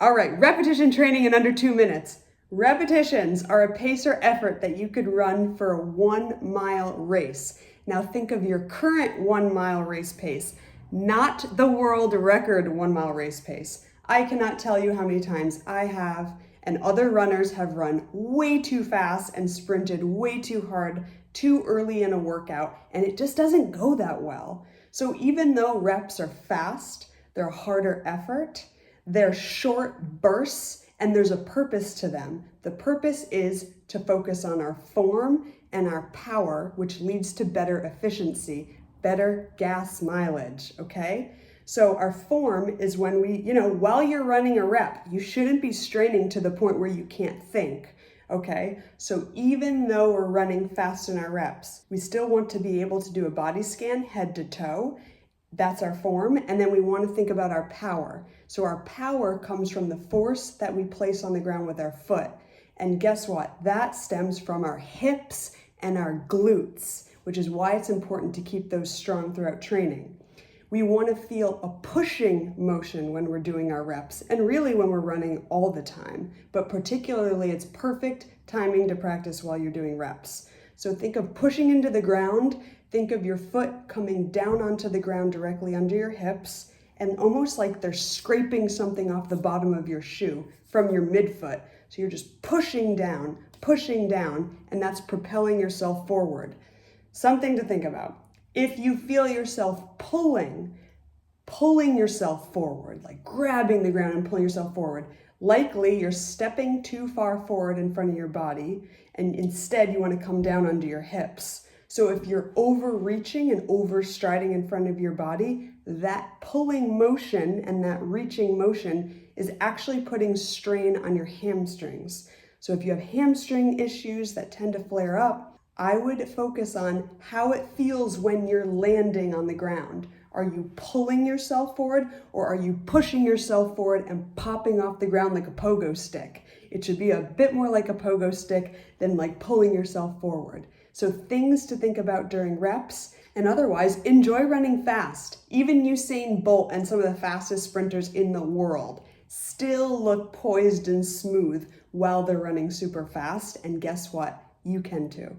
All right, repetition training in under 2 minutes. Repetitions are a pace or effort that you could run for a 1-mile race. Now think of your current 1-mile race pace, not the world record 1-mile race pace. I cannot tell you how many times I have and other runners have run way too fast and sprinted way too hard, too early in a workout, and it just doesn't go that well. So even though reps are fast, they're a harder effort, they're short bursts, and there's a purpose to them. The purpose is to focus on our form and our power, which leads to better efficiency, better gas mileage, okay? So our form is when while you're running a rep, you shouldn't be straining to the point where you can't think, okay? So even though we're running fast in our reps, we still want to be able to do a body scan head to toe. That's our form. And then we want to think about our power. So our power comes from the force that we place on the ground with our foot. And guess what? That stems from our hips and our glutes, which is why it's important to keep those strong throughout training. We want to feel a pushing motion when we're doing our reps, and really when we're running all the time, but particularly it's perfect timing to practice while you're doing reps. So think of pushing into the ground, think of your foot coming down onto the ground directly under your hips, and almost like they're scraping something off the bottom of your shoe from your midfoot. So you're just pushing down, and that's propelling yourself forward. Something to think about. If you feel yourself pulling yourself forward, like grabbing the ground and pulling yourself forward, likely you're stepping too far forward in front of your body, and instead you want to come down under your hips. So if you're overreaching and overstriding in front of your body, that pulling motion and that reaching motion is actually putting strain on your hamstrings. So if you have hamstring issues that tend to flare up, I would focus on how it feels when you're landing on the ground. Are you pulling yourself forward, or are you pushing yourself forward and popping off the ground like a pogo stick? It should be a bit more like a pogo stick than like pulling yourself forward. So things to think about during reps, and otherwise enjoy running fast. Even Usain Bolt and some of the fastest sprinters in the world still look poised and smooth while they're running super fast. And guess what? You can too.